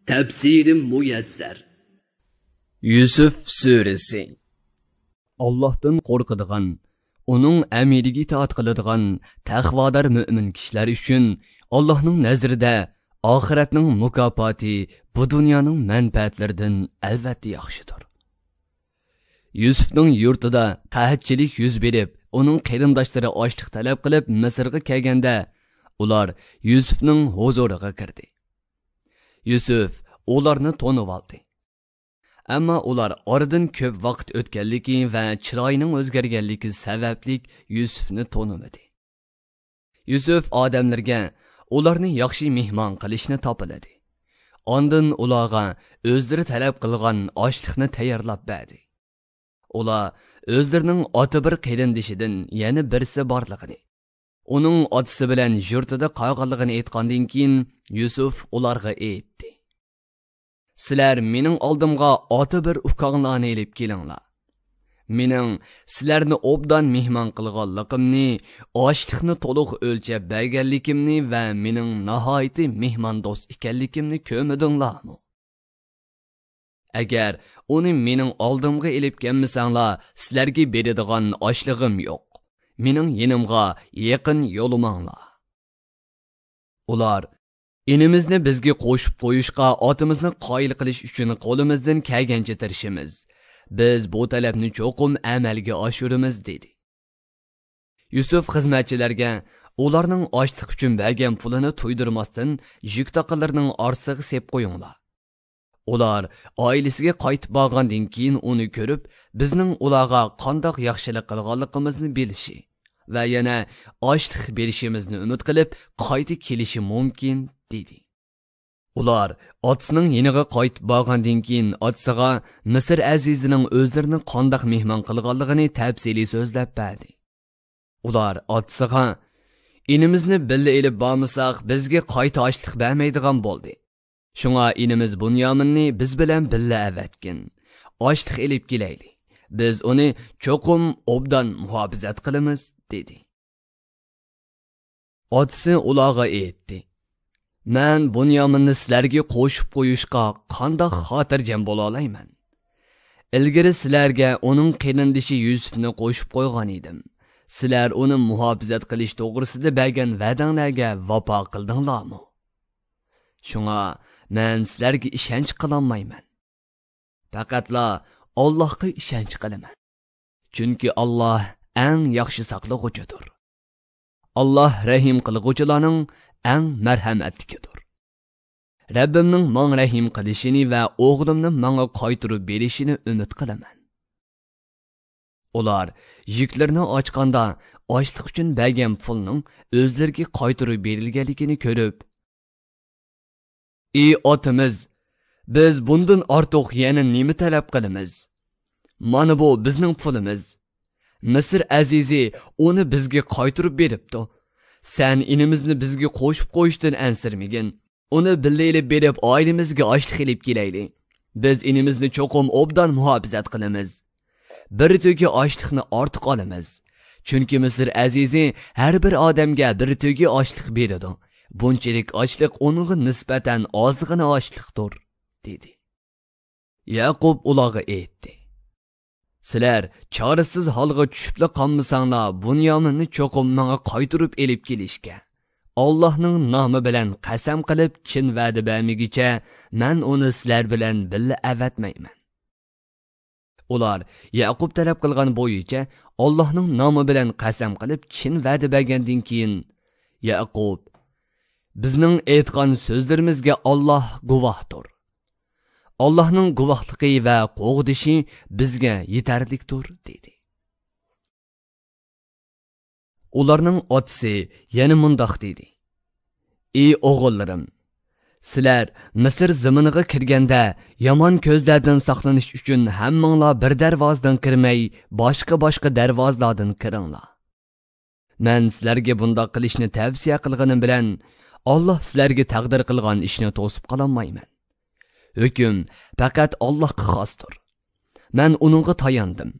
Tafsiri muyassar. Yusuf suresi. Allah'tan qo'rqadigan, uning amiriga itoat qiladigan taqvodor mu'min kishilar uchun Allohning nazarida oxiratning mukofoti bu dunyoning manfaatlaridan albatta yaxshidir. Yusufning yurtida qahatchilik yuz berib, uning qarindoshlari ochlik talab qilib Misrga kelganda, ular Yusufning huzuriga kirdi. Yusuf ularni to'nib oldi. Ammo ular oradan ko'p vaqt o'tganligi va chiroyining o'zgarganligi sababli Yusufni to'nimadi. Yusuf odamlarga ularni yaxshi mehmon qilishni topiladi. Ondan ularga o'zlari talab qilgan oshliqni tayyorlab berdi. Ular o'zlarining oti bir qarindishidan yana birisi borligini, uning otasi bilan yurtida qolganligini aytgandan keyin Yusuf ularga aytdi: "Sizlar mening oldimga oti bir ukonglarni elib kelinglar. Mening sizlarni obdan mehmon qilganligimni, oshliqni to'liq o'lchab berganligimni va mening nihoyatda mehmondo'st ekanligimni ko'midinglarmi? Agar uni mening oldimga elib kelmasanglar, sizlarga beradigan oshlig'im yo'q. Mening yenimga yaqin yo'limanglar." Ular: "Inimizni bizga qo'shib qo'yishga otimizni qoyil qilish uchun qo'limizdan kelgancha tirishimiz. Biz bu talabni cho'qim amalga oshiramiz" dedi. Yusuf xizmatchilarga ularning ochliq uchun bergan pulini to'ydirmasdan yuk taqalarining orsiga sep qo'yinglar. Ular oilasiga qaytib borgandan keyin uni ko'rib, bizning ularga qandoq yaxshilik qilganligimizni bilishi va yana ochliq berishimizni umid qilib qaytib kelishi mumkin dedi. Ular otasining yeniga qaytib borgandan keyin otasiga Misr azizining o'zlarini qandoq mehmon qilganligini tafsili so'zlab berdi. Ular otasiga: "Inimizni billa elib bormasak, bizga qayta ochliq bermaydigan bo'ldi. Shunga inimiz Bunyaminni biz bilan billa avatgin. Ochliq elib kelayli. Biz uni cho'qim obdan muhofazat qilamiz" dedi. Otasi ularga aytdi: "Men Bunyaminni sizlarga qo'shib qo'yishga qandoq xotirjam bo'la olayman? Ilgari sizlarga uning qarindishi Yusufni qo'shib qo'ygan edim. Sizlar uni muhofazat qilish to'g'risida bergan va'danglarga vafo qildinglarmi? Shunga men sizlarga ishonch qilolmayman. Faqatla Allohga ishonch qilaman. Chunki Alloh eng yaxshi saqlag'uchidir. Alloh rahim qilg'uvchilarning eng marhamatligidir. Rabbimning menga rahim qilishini va o'g'limni menga qaytarib berishini umid qilaman." Ular yuklarini ochganda ochliq uchun bergan pulning o'zlariga qaytarib berilganligini ko'rib: "Ey otimiz, biz bundan ortiq yana nima talab qilamiz? Mana bu bizning pulimiz. Misr azizi uni bizga qaytarib beribdi. Sen inimizni bizga qo'shib qo'yishdan ansirmagin. Uni billayli berib oilamizga ochliq elib kelayli. Biz inimizni cho'qim obdan muhofazat qilamiz. Bir to'gi ochliqni ortiq olamiz. Chunki Misr azizi har bir odamga bir to'gi ochliq beradi. Bunchalik ochliq uningga nisbatan ozg'ina ochliqdir" dedi. Yaqub ularga aytdi: "Sizlar chorasiz holga tushibla qolmasanglar, Bunyaminni cho'qim menga qaytarib elib kelishga Allohning nomi bilan qasam qilib chin va'da bermagicha men uni sizlar bilan billa avatmayman." Ular Yaqub talab qilgan bo'yicha Allohning nomi bilan qasam qilib chin va'da bergandan keyin Yaqub: "Bizning aytgan so'zlarimizga Alloh guvohdir. Allohning guvohligi va qo'g'dishi bizga yetarlikdir" dedi. Ularning otasi yana mundoq dedi: "Ey o'g'illarim, sizlar Misr zaminiga kirganda yomon ko'zlardan saqlanish uchun hammanglar bir darvozdan kirmay, boshqa darvozlardan kiringlar. Men sizlarga bundoq qilishni tavsiya qilganim bilan Alloh sizlarga taqdir qilgan ishni to'sib qolmayman. Hukm faqat Allohga xosdir. Men uningga tayandim,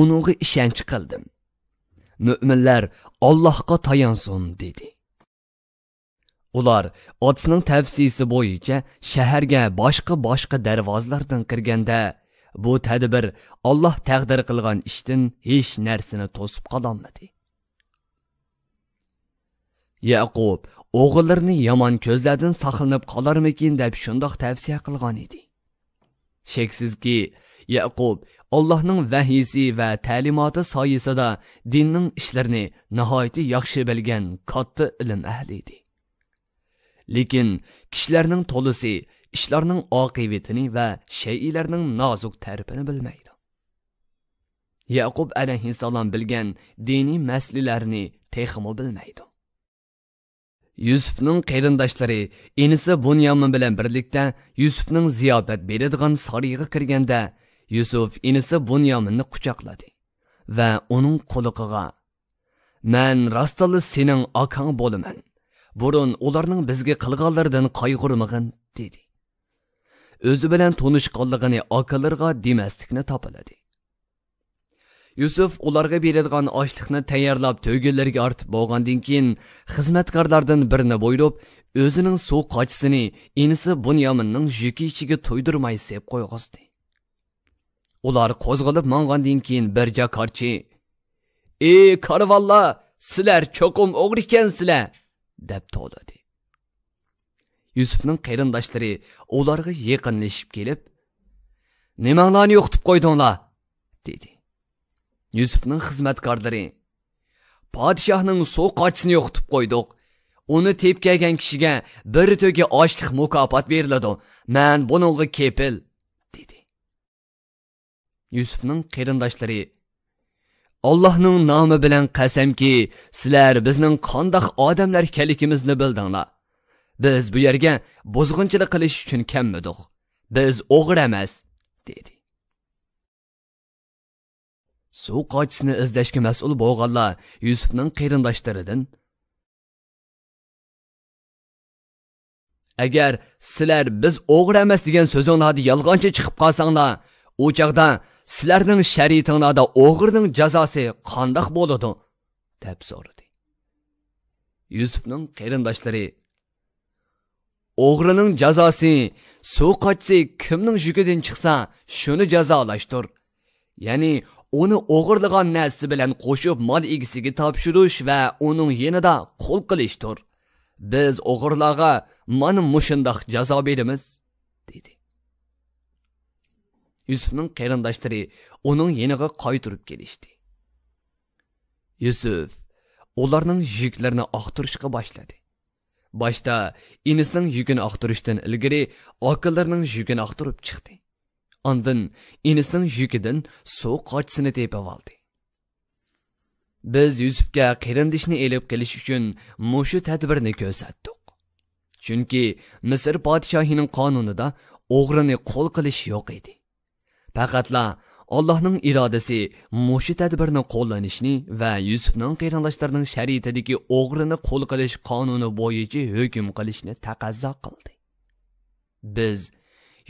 uningga ishonch qildim. Mu'minlar Allohga tayansin" dedi. Ular otasining tavsiyasi bo'yicha shaharga boshqa darvozalardan kirganda, bu tadbir Alloh taqdir qilgan ishdan hech narsani to'sib qololmadi. Yaqub o'g'illarini yomon ko'zlardan saqlanib qolarmikin deb shundoq tavsiya qilgan edi. Sheksizki, Yaqub Allohning vahiysi va ta'limoti soyasida dinning ishlarini nihoyat yaxshi bilgan katta ilm ahli edi. Lekin kishilarning to'lisi ishlarning oqibatini va shay'larning nozik tarafini bilmaydi. Yaqub alayhissalom bilgan diniy masalalarni texmo bilmaydi. Yusufning qarindoshlari inisi Bunyamin bilan birlikda Yusufning ziyofat beradigan sarayga kirganda, Yusuf inisi Bunyaminni quchoqladi va uning qo'liqiga "Men rostali sening akang bo'laman. Burun ularning bizga qilganlaridan qayg'urmag'in" dedi. O'zi bilan tanishganligini akalarga demaslikni topiladi. Yusuf ularga beradigan oshliqni tayyorlab to'ygunlarga ortib bo'lgandan keyin xizmatkorlardan birini bo'ylab o'zining suv qochisini inisi Bunyaminning yuki ichiga to'ydirmay sep qo'yg'azdi. Ular qo'zg'alib mangandan keyin bir jakarchi "Ey karvonlar, sizlar cho'qim o'g'ri ekansizlar" deb to'ladi. Yusufning qarindoshlari ularga yaqinlashib kelib, "Nimanglarni yo'qitib qo'ydinglar?" dedi. Yusufning xizmatkorlari "Podshohning suv qochisini yo'qitib qo'ydik. Uni tepkagan kishiga bir to'ga ochliq mukofot beriladi. Men buningga kepil" dedi. Yusufning qarindoshlari "Allohning nomi bilan qasamki, sizlar bizning qandoq odamlar ekanligimizni bildinglar. Biz bu yerga buzg'unchilik qilish uchun kelmadik. Biz o'g'ri emas" dedi. Suv qochisini izlashga mas'ul bo'lganlar Yusufning qarindoshlaridan "Agar sizlar biz o'g'ri emas degan so'zinglarni yolg'onchi chiqib qolsanglar, u chaqda sizlarning shariatinglarda o'g'rining jazosi qandoq bo'ladi?" deb so'radi. Yusufning qarindoshlari "O'g'rining jazosi suv qochisi kimning yukidan chiqsa, shuni jazolashdir. Ya'ni uni o'g'irlagan narsa bilan qo'shib mol egasiga topshirish va uning yanida qo'l qilishdir. Biz o'g'irlarga mana mushundoq jazo beramiz" dedi. Yusufning qarindoshlari uning yeniga qaytirib kelishdi. Yusuf ularning yuklarini oqtirishga boshladi. Boshda inisining yukini oqtirishdan ilgari akalarning yukini oqtirib chiqdi. Ondan inisining yukidan suv qochisini tepib oldi. Biz Yusufga qarindishni elib kelish uchun mushu tadbirni ko'rsatdik. Chunki Misr podshohining qonunida o'g'rini qo'l qilish yo'q edi. Faqatla Allohning irodasi mushu tadbirni qo'llanishni va Yusufning qarindoshlarining shariatidagi o'g'rini qo'l qilish qonuni bo'yicha hukm qilishni taqozo qildi. Biz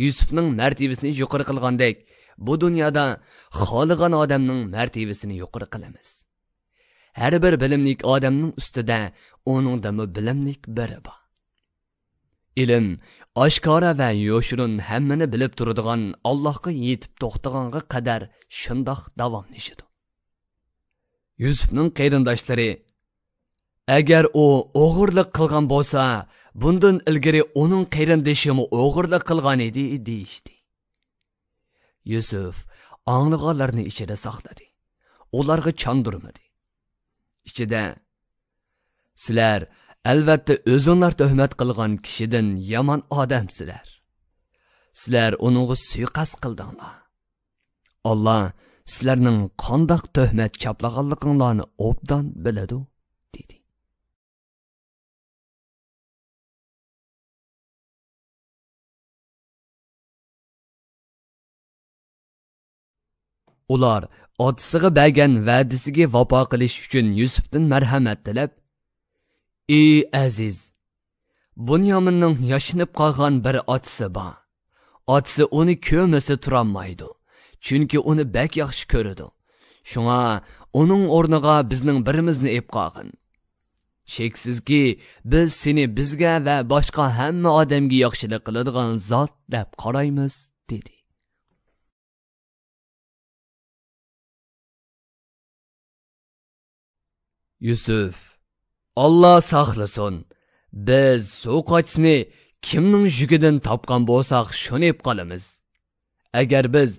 Yusufning martabasini yuqori qilgandek, bu dunyoda xohlagan odamning martabasini yuqori qilamiz. Har bir bilimlik odamning ustida uningdami bilimlik biri bor. Ilm oshkora va yo'shirin hammani bilib turadigan Allohga yetib to'xtaganga qadar shundoq davomlashadi. Yusufning qarindoshlari "Agar u o'g'irlik qilgan bo'lsa, bundan ilgari uning qarindishimi o'g'irlik qilgan edi" deyishdi. Yusuf anglaganlarni ichida saqladi. Ularga chondurmadi. Ichida "Sizlar albatta o'zinglar tuhmat qilgan kishidan yomon odamsizlar. Sizlar uningga suiqasd qildinglar. Alloh sizlarning qandoq tuhmat chaplaganliginglarni obdan biladi" dedi. Ular otasiga bergan va'dasiga vafo qilish uchun Yusufdan marhamat tilab, "Ey aziz, Bunyaminning yashinib qolgan bir otasi bor. Otasi uni ko'masa turolmaydi, chunki uni bak yaxshi ko'radi. Shunga uning o'rniga bizning birimizni ep qo'ygin. Sheksizki, biz seni bizga va boshqa hamma odamga yaxshilik qiladigan zot deb qaraymiz, dedi. Yusuf: Allah saqlasin. Biz so'qochni kimning yugidan topgan bo'lsak, shuni yeb qolamiz. Agar biz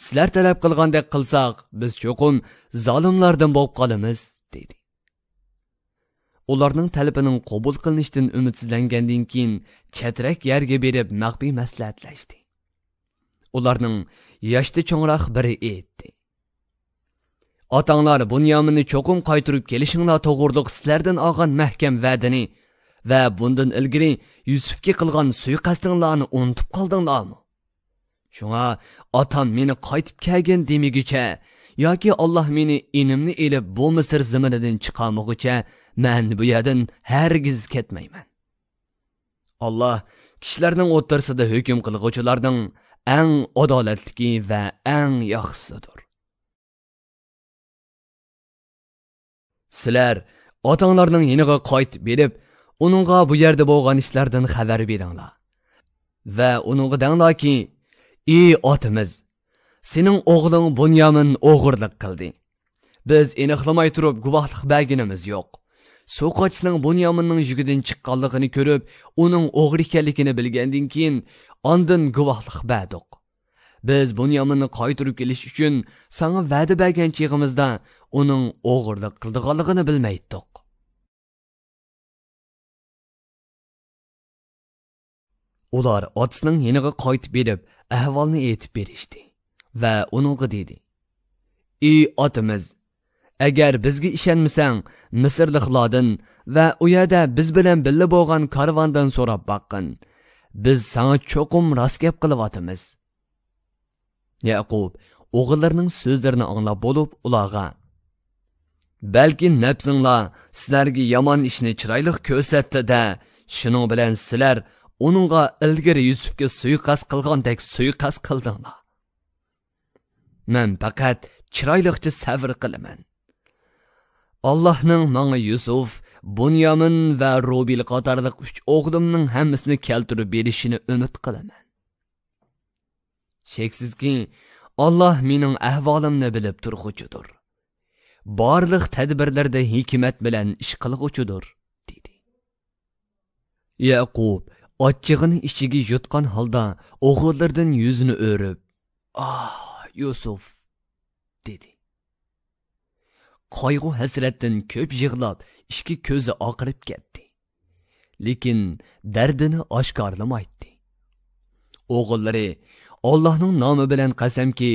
sizlar talab qilgandek qilsak, biz cho'qim zolimlardan bo'lib qolamiz, dedi. Ularning talabining qabul qilinishidan umidsizlangandan keyin chatrak yerga berib maxfiy maslahatlashdi. Ularning yoshda cho'ngroq biri aytdi: Otanglar Bunyaminni cho'qim qaytirib kelishinglar to'g'riliq sizlardan olgan mahkam va'dani va bundan ilgari Yusufga qilgan suiqasdinglarni unutib qoldinglarmi? Shunga otam meni qaytib kelgan demigicha yoki Alloh meni inimni elib bu Misr zaminidan chiqarmoqcha men bu yerdan hargiz ketmayman. Alloh kishilarning o'rtasida hukm qilguvchilarning eng adolatligi va eng yaxshisidir. Sizlar otanglarning yeniga qaytib berib, uningga bu yerda bo'lgan ishlardan xabar beringlar. Va uningga denglarki: "Ey otimiz, sening o'g'ling Bunyamin o'g'irlik qildi. Biz aniqlamay turib guvohlik berganimiz yo'q. So'qochning Bunyaminning yugidan chiqqanligini ko'rib, uning o'g'ri ekanligini bilgandan keyin ondan guvohlik berdik. Biz Bunyaminni qaytirib kelish uchun sana va'da bergan chig'imizda uning o'g'irlik qilganligini bilmaydik." Ular otasining yeniga qaytib berib, ahvolni aytib berishdi va uningga dedi: "Ey otimiz, agar bizga ishonmasang, Misrliklardan va u yerda biz bilan birga bo'lgan karvondan so'rab boqqin. Biz sana cho'qim rost gap qilyapmiz." Yaqub o'g'illarining so'zlarini anglab bo'lib ularga: "Balki nafsinglar sizlarga yomon ishni chiroyli ko'rsatdi-da, shuning bilan sizlar uningga ilgari Yusufga suiqasd qilgandek suiqasd qildinglar. Men faqat chiroyliqcha sabr qilaman. Allohning menga Yusuf, Bunyamin va Rubil qatorliq 3 o'g'limning hammasini keltirib berishini umid qilaman. Sheksizki, Alloh mening ahvolimni bilib turg'uchidir. Barliq tadbirlarda hikmat bilan ish qilg'uchidir, dedi. Yaqub ochchig'ini ichiga yutgan holda o'g'illaridan yuzini o'rib: Yusuf, dedi. Qayg'u hasratdan ko'p yig'lab, ikki ko'zi oqarib ketdi. Lekin dardini oshkorlamaydi. O'g'illari Allohning nomi bilan qasamki,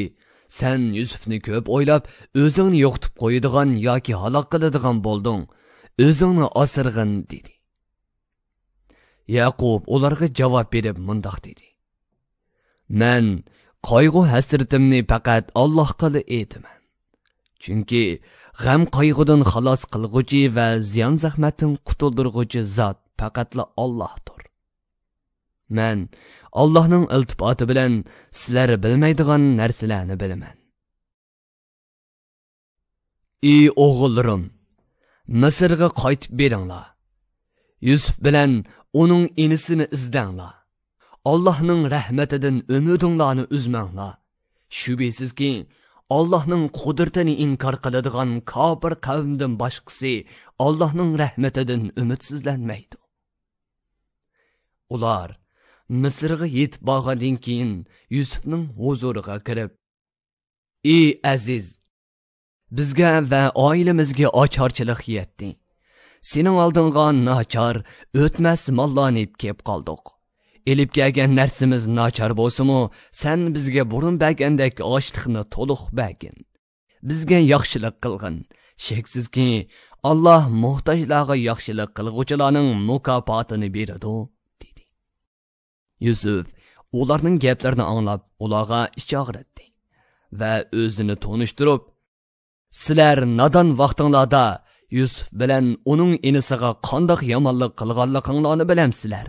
sen Yusufni ko'p o'ylab, o'zingni yo'qitib qo'yadigan yoki halok qiladigan bo'lding. O'zingni asirg'in, dedi. Yaqub ularga javob berib mundoq dedi: Men qayg'u hasratimni faqat Allohga aytaman. Chunki g'am qayg'udan xalos qilg'uchi va ziyon zahmatdan qutuldirg'uchi zot faqatla Allohdir. Men Allohning iltifoti bilan sizlar bilmaydigan narsalarni bilaman. Ey o'g'illarim, Misrga qaytib beringlar. Yusuf bilan uning inisini izlanglar. Allohning rahmatidan umidinglarni uzmanglar. Shubhisizki, Allohning qudratini inkor qiladigan kofir qavmdan boshqasi Allohning rahmatidan umidsizlanmaydi. Ular Misrga yetib borgandan keyin Yusufning huzuriga kirib: "Ey aziz, bizga va oilamizga ocharchilik yetdi. Sening oldinga nachar, o'tmas mollanib kelib qoldik. Elib kelgan narsamiz nachar bo'lsa-mu, sen bizga burun bergandek ochliqni to'liq bergin. Bizga yaxshilik qilgin. Sheksizki, Alloh muhtojlarga yaxshilik qilguvchilarning mukofotini beradi." dedi. Yusuf ularning gaplarini anglab, ularga ich og'ritdi va o'zini tonishtirib: "Sizlar nodon vaqtinglarda Yusuf bilan uning inisiga qandoq yomonlik qilganliginglarni bilamsizlar?"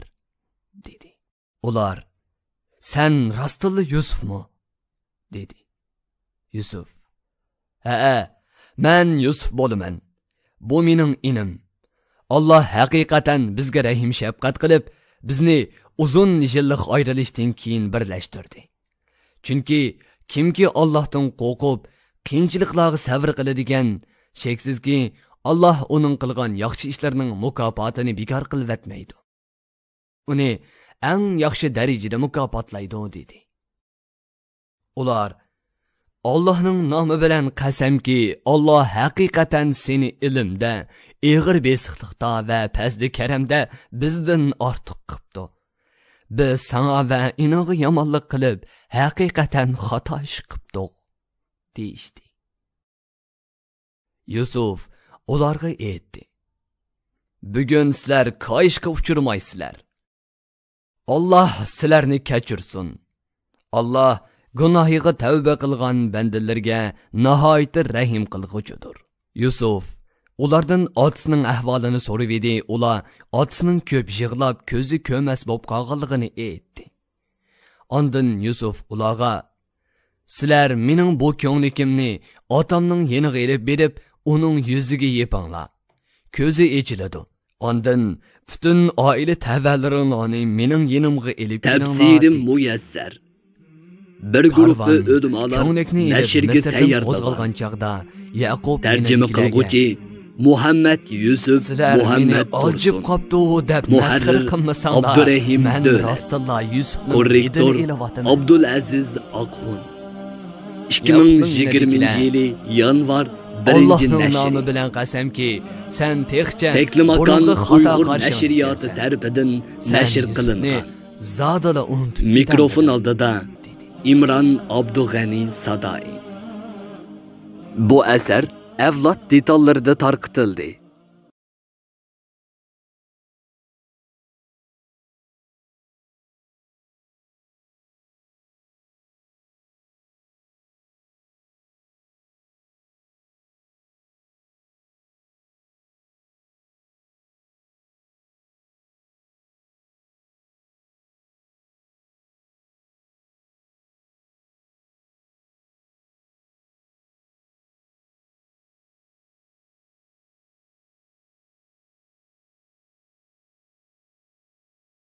dedi. Ular: "Sen rostli Yusufmi?" dedi. Yusuf: "Ha, men Yusuf bo'laman. Bu mening inim. Allah haqiqatan bizga rahim shafqat qilib, bizni uzun yillik ayrılışdan keyin birlashtirdi. Chunki kimki Allohdan qo'rqib, qiyinchiliklarga sabr qiladigan, sheksizki Allah uning qilgan yaxshi ishlarining mukofotini bekor qilib etmaydi. Uni eng yaxshi darajada mukofotlaydi dedi. Ular Allah'ның nomi bilan qasamki, Allah haqiqatan seni ilmda, ig'ir besiqliqda va fazli karamda bizdan ortiq qilibdi. Biz sana va inoga yomonlik qilib, haqiqatan xato ish qilibdik, deyishdi. Yusuf ularga aytdi: Bugun sizlar qoyishga uchirmaysizlar. Allah sizlarni kechirsin. Allah gunohiga tavba qilgan bandalarga nihoyat rahim qilg'uchidir. Yusuf ulardan otasining ahvolini so'rab edi. Ular otasining ko'p yig'lab ko'zi ko'mas bo'lib qolganligini aytdi. Ondan Yusuf ularga: Sizlar mening bu ko'nglikimni otamning yeniga elib berib, uning yuziga yepinglar. Ko'zi echiladi. Ondan butun oila tavallarini mening yenimga elib beringlar. Tafsirim muyassar. Bir guruh o'dmalar nashrga tayyorlangan chaqda Yaqub tarjima qilguvchi Muhammad Yusuf Muhammad oljib qopdi deb masxara qilmasanglar. Abdurahim men rostilla Yusufning korrektor Abdul Aziz Aqhun 2020-yili yanvar 1-nashr. nomi bilan qasamki, sen texcha Teklimakan Uyg'ur nashriyoti tarafidan nashr qilingan. Zadala unutib Mikrofon oldida İmran Abdug'ani Sadai. Bu asar avlod detallarida tarqitildi.